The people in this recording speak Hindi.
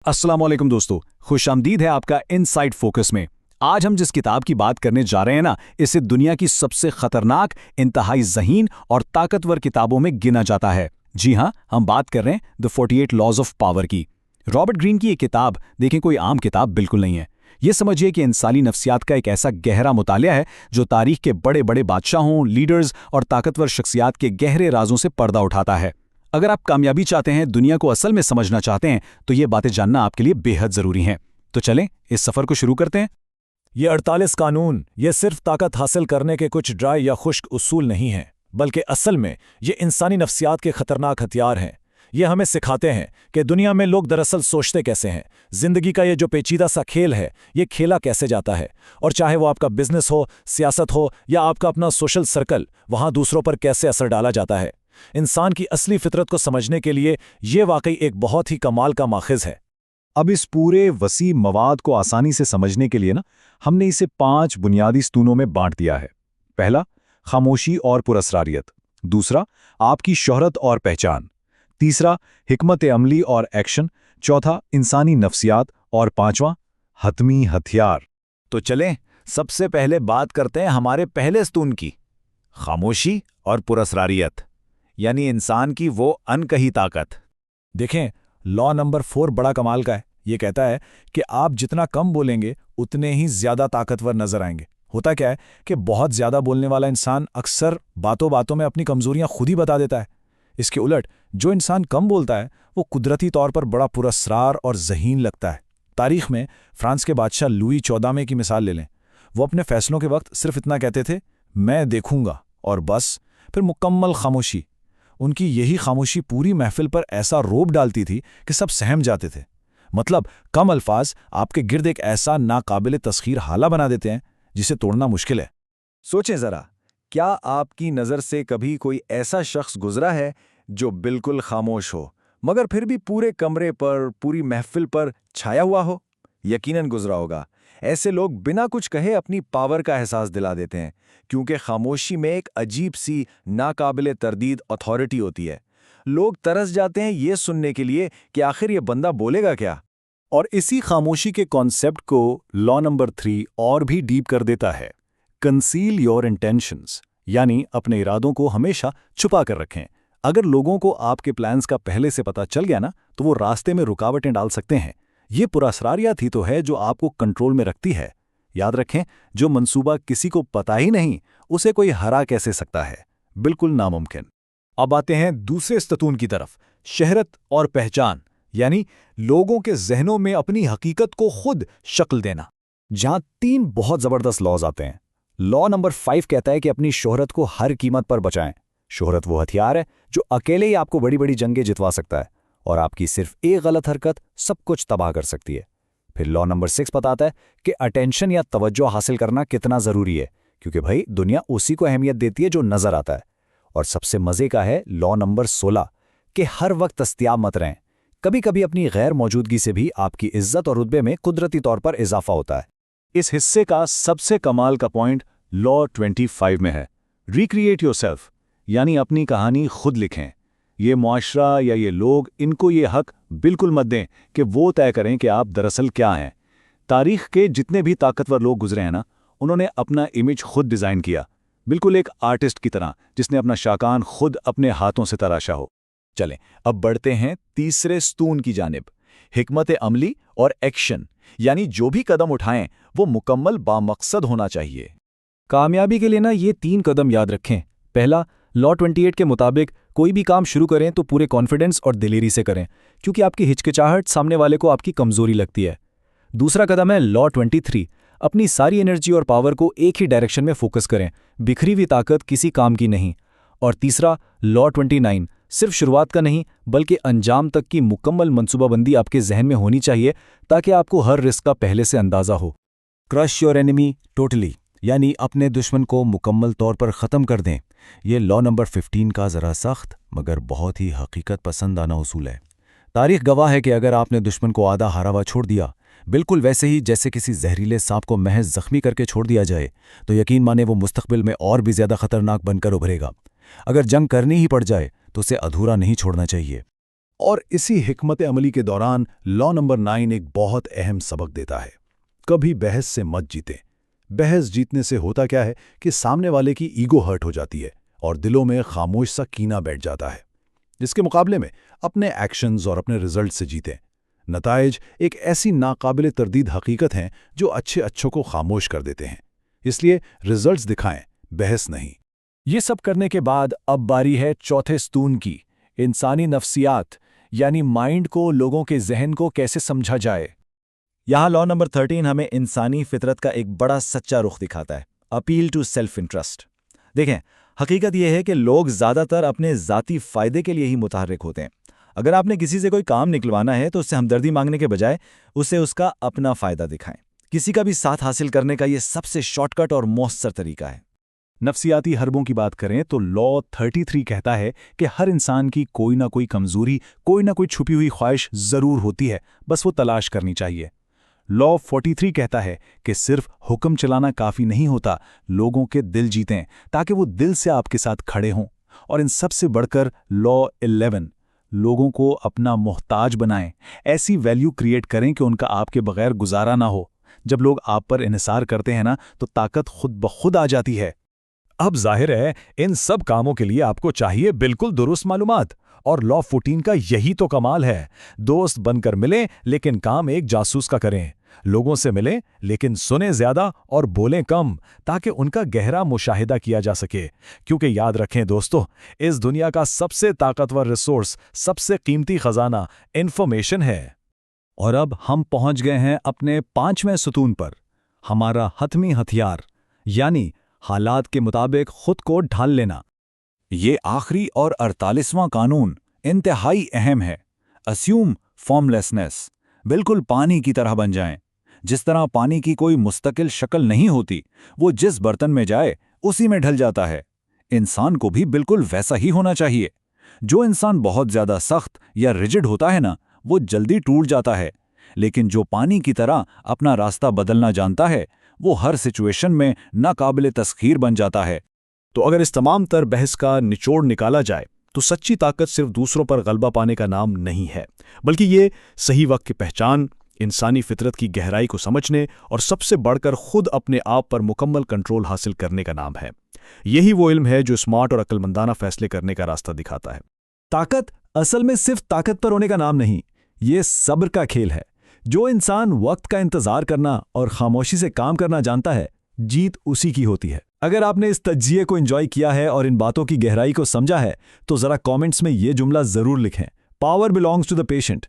अस्सलाम वालेकुम दोस्तों, खुशामदीद है आपका इनसाइट फोकस में। आज हम जिस किताब की बात करने जा रहे हैं ना, इसे दुनिया की सबसे खतरनाक, इंतहाई ज़हीन और ताकतवर किताबों में गिना जाता है। जी हाँ, हम बात कर रहे हैं द 48 लॉज ऑफ पावर की। रॉबर्ट ग्रीन की ये किताब देखें कोई आम किताब बिल्कुल नहीं है। ये समझिए कि इंसानी नफ्सियात का एक ऐसा गहरा मुतालिया है जो तारीख के बड़े बड़े बादशाहों, लीडर्स और ताकतवर शख्सियात के गहरे राजों से पर्दा उठाता है। अगर आप कामयाबी चाहते हैं, दुनिया को असल में समझना चाहते हैं, तो ये बातें जानना आपके लिए बेहद जरूरी हैं। तो चलें इस सफर को शुरू करते हैं। ये 48 कानून ये सिर्फ ताकत हासिल करने के कुछ ड्राई या खुश्क उसूल नहीं हैं, बल्कि असल में ये इंसानी नफ्सियात के खतरनाक हथियार हैं। ये हमें सिखाते हैं कि दुनिया में लोग दरअसल सोचते कैसे हैं, जिंदगी का ये जो पेचीदा सा खेल है ये खेला कैसे जाता है, और चाहे वो आपका बिजनेस हो, सियासत हो या आपका अपना सोशल सर्कल, वहाँ दूसरों पर कैसे असर डाला जाता है। इंसान की असली फितरत को समझने के लिए ये वाकई एक बहुत ही कमाल का माखिज है। अब इस पूरे वसी मवाद को आसानी से समझने के लिए हमने इसे 5 बुनियादी स्तूनों में बांट दिया है। पहला, खामोशी और पुरस्रारियत। दूसरा, आपकी शोहरत और पहचान। तीसरा, हिकमत अमली और एक्शन। चौथा, इंसानी नफ्सियात। और पांचवां, हतमी हथियार। तो चलें सबसे पहले बात करते हैं हमारे पहले स्तून की, खामोशी और पुरस्रारियत, यानी इंसान की वो अनकही ताकत। देखें, लॉ नंबर 4 बड़ा कमाल का है। ये कहता है कि आप जितना कम बोलेंगे उतने ही ज्यादा ताकतवर नजर आएंगे। होता क्या है कि बहुत ज्यादा बोलने वाला इंसान अक्सर बातों बातों में अपनी कमजोरियां खुद ही बता देता है। इसके उलट जो इंसान कम बोलता है वो कुदरती तौर पर बड़ा पुरस्रार और ज़हीन लगता है। तारीख में फ्रांस के बादशाह लुई 14वें की मिसाल ले लें। वो अपने फैसलों के वक्त सिर्फ इतना कहते थे, मैं देखूंगा, और बस। फिर मुकम्मल खामोशी। उनकी यही खामोशी पूरी महफिल पर ऐसा रोब डालती थी कि सब सहम जाते थे। मतलब कम अल्फाज आपके गिर्द एक ऐसा नाकाबिले तस्खीर हाला बना देते हैं जिसे तोड़ना मुश्किल है। सोचें जरा, क्या आपकी नज़र से कभी कोई ऐसा शख्स गुजरा है जो बिल्कुल खामोश हो मगर फिर भी पूरे कमरे पर, पूरी महफिल पर छाया हुआ हो? यकीनन गुजरा होगा। ऐसे लोग बिना कुछ कहे अपनी पावर का एहसास दिला देते हैं, क्योंकि खामोशी में एक अजीब सी नाकाबिले तरदीद अथॉरिटी होती है। लोग तरस जाते हैं ये सुनने के लिए कि आखिर ये बंदा बोलेगा क्या। और इसी खामोशी के कॉन्सेप्ट को लॉ नंबर 3 और भी डीप कर देता है। कंसील योर इंटेंशंस, यानी अपने इरादों को हमेशा छुपा कर रखें। अगर लोगों को आपके प्लान्स का पहले से पता चल गया तो वो रास्ते में रुकावटें डाल सकते हैं। ये पुरस्रारियत ही तो है जो आपको कंट्रोल में रखती है। याद रखें, जो मंसूबा किसी को पता ही नहीं, उसे कोई हरा कैसे सकता है? बिल्कुल नामुमकिन। अब आते हैं दूसरे स्तून की तरफ, शहरत और पहचान, यानी लोगों के जहनों में अपनी हकीकत को खुद शक्ल देना। जहां 3 बहुत जबरदस्त लॉज आते हैं। लॉ नंबर 5 कहता है कि अपनी शोहरत को हर कीमत पर बचाएं। शोहरत वो हथियार है जो अकेले ही आपको बड़ी बड़ी जंगें जितवा सकता है, और आपकी सिर्फ एक गलत हरकत सब कुछ तबाह कर सकती है। फिर लॉ नंबर 6 बताता है कि अटेंशन या तवज्जो हासिल करना कितना जरूरी है, क्योंकि भाई दुनिया उसी को अहमियत देती है जो नजर आता है। और सबसे मजे का है लॉ नंबर 16 कि हर वक्त दस्तयाब मत रहें। कभी कभी अपनी गैर मौजूदगी से भी आपकी इज्जत और रुतबे में कुदरती तौर पर इजाफा होता है। इस हिस्से का सबसे कमाल का पॉइंट लॉ 25 में है, रिक्रिएट योरसेल्फ, यानी अपनी कहानी खुद लिखें। ये मुआशरा या ये लोग, इनको ये हक बिल्कुल मत दें कि वो तय करें कि आप दरअसल क्या हैं। तारीख के जितने भी ताकतवर लोग गुजरे हैं उन्होंने अपना इमेज खुद डिज़ाइन किया, बिल्कुल एक आर्टिस्ट की तरह जिसने अपना शाकान खुद अपने हाथों से तराशा हो। चलें अब बढ़ते हैं तीसरे स्तून की जानिब, हिकमत अमली और एक्शन, यानी जो भी कदम उठाएं वो मुकम्मल बामकसद होना चाहिए। कामयाबी के लिए ये 3 कदम याद रखें। पहला, लॉ 28 के मुताबिक कोई भी काम शुरू करें तो पूरे कॉन्फिडेंस और दिलेरी से करें, क्योंकि आपकी हिचकिचाहट सामने वाले को आपकी कमजोरी लगती है। दूसरा कदम है लॉ 23, अपनी सारी एनर्जी और पावर को एक ही डायरेक्शन में फोकस करें, बिखरी हुई ताकत किसी काम की नहीं। और तीसरा लॉ 29, सिर्फ शुरुआत का नहीं बल्कि अंजाम तक की मुकम्मल मंसूबाबंदी आपके जहन में होनी चाहिए, ताकि आपको हर रिस्क का पहले से अंदाजा हो। क्रश योर एनिमी टोटली, यानी अपने दुश्मन को मुकम्मल तौर पर ख़त्म कर दें। ये लॉ नंबर 15 का ज़रा सख्त मगर बहुत ही हकीकत पसंद आना उसूल है। तारीख गवाह है कि अगर आपने दुश्मन को आधा हारा हुआ छोड़ दिया, बिल्कुल वैसे ही जैसे किसी जहरीले सांप को महज जख्मी करके छोड़ दिया जाए, तो यकीन माने वो मुस्तकबिल में और भी ज़्यादा खतरनाक बनकर उभरेगा। अगर जंग करनी ही पड़ जाए तो उसे अधूरा नहीं छोड़ना चाहिए। और इसी हिकमत अमली के दौरान लॉ नंबर 9 एक बहुत अहम सबक देता है। कभी बहस से मत जीते। बहस जीतने से होता क्या है कि सामने वाले की ईगो हर्ट हो जाती है और दिलों में खामोश सा कीना बैठ जाता है। इसके मुकाबले में अपने एक्शंस और अपने रिजल्ट से जीतें। नताइज एक ऐसी नाकाबिले तरदीद हकीकत हैं जो अच्छों को खामोश कर देते हैं। इसलिए रिजल्ट्स दिखाएं, बहस नहीं। ये सब करने के बाद अब बारी है चौथे स्तून की, इंसानी नफ्सियात, यानी माइंड को, लोगों के जहन को कैसे समझा जाए। यहाँ लॉ नंबर 13 हमें इंसानी फितरत का एक बड़ा सच्चा रुख दिखाता है, अपील टू सेल्फ इंटरेस्ट। देखें, हकीकत यह है कि लोग ज़्यादातर अपने ज़ाती फ़ायदे के लिए ही मुतहर्रिक होते हैं। अगर आपने किसी से कोई काम निकलवाना है तो उससे हमदर्दी मांगने के बजाय उसे उसका अपना फ़ायदा दिखाएं। किसी का भी साथ हासिल करने का ये सबसे शॉर्टकट और मौसर तरीका है। नफ्सियाती हरबों की बात करें तो लॉ 33 कहता है कि हर इंसान की कोई ना कोई कमज़ोरी, कोई ना कोई छुपी हुई ख्वाहिश ज़रूर होती है, बस वो तलाश करनी चाहिए। लॉ 43 कहता है कि सिर्फ हुक्म चलाना काफ़ी नहीं होता, लोगों के दिल जीतें ताकि वो दिल से आपके साथ खड़े हों। और इन सबसे बढ़कर लॉ 11, लोगों को अपना मोहताज बनाएं, ऐसी वैल्यू क्रिएट करें कि उनका आपके बगैर गुजारा ना हो। जब लोग आप पर इन्हिसार करते हैं ना, तो ताकत खुद ब खुद आ जाती है। अब जाहिर है इन सब कामों के लिए आपको चाहिए बिल्कुल दुरुस्त मालूमात, और लॉ 14 का यही तो कमाल है। दोस्त बनकर मिलें लेकिन काम एक जासूस का करें। लोगों से मिलें लेकिन सुने ज्यादा और बोलें कम, ताकि उनका गहरा मुशाहिदा किया जा सके। क्योंकि याद रखें दोस्तों, इस दुनिया का सबसे ताकतवर रिसोर्स, सबसे कीमती खजाना इंफॉर्मेशन है। और अब हम पहुंच गए हैं अपने 5वें सुतून पर, हमारा हतमी हथियार, यानी हालात के मुताबिक खुद को ढाल लेना। ये आखिरी और 48वां कानून इंतहाई अहम है। अस्यूम फॉर्मलेसनेस, बिल्कुल पानी की तरह बन जाएं। जिस तरह पानी की कोई मुस्तकिल शक्ल नहीं होती, वो जिस बर्तन में जाए उसी में ढल जाता है। इंसान को भी बिल्कुल वैसा ही होना चाहिए। जो इंसान बहुत ज्यादा सख्त या रिजिड होता है ना, वो जल्दी टूट जाता है। लेकिन जो पानी की तरह अपना रास्ता बदलना जानता है, वो हर सिचुएशन में नाकाबिले तस्खीर बन जाता है। तो अगर इस तमाम तर बहस का निचोड़ निकाला जाए तो सच्ची ताकत सिर्फ दूसरों पर गलबा पाने का नाम नहीं है, बल्कि ये सही वक्त की पहचान, इंसानी फितरत की गहराई को समझने और सबसे बढ़कर खुद अपने आप पर मुकम्मल कंट्रोल हासिल करने का नाम है। यही वो इल्म है जो स्मार्ट और अक्लमंदाना फैसले करने का रास्ता दिखाता है। ताकत असल में सिर्फ ताकत पर होने का नाम नहीं, ये सब्र का खेल है। जो इंसान वक्त का इंतजार करना और खामोशी से काम करना जानता है, जीत उसी की होती है। अगर आपने इस तज्जिए को एंजॉय किया है और इन बातों की गहराई को समझा है, तो जरा कमेंट्स में ये जुमला जरूर लिखें, power belongs to the patient.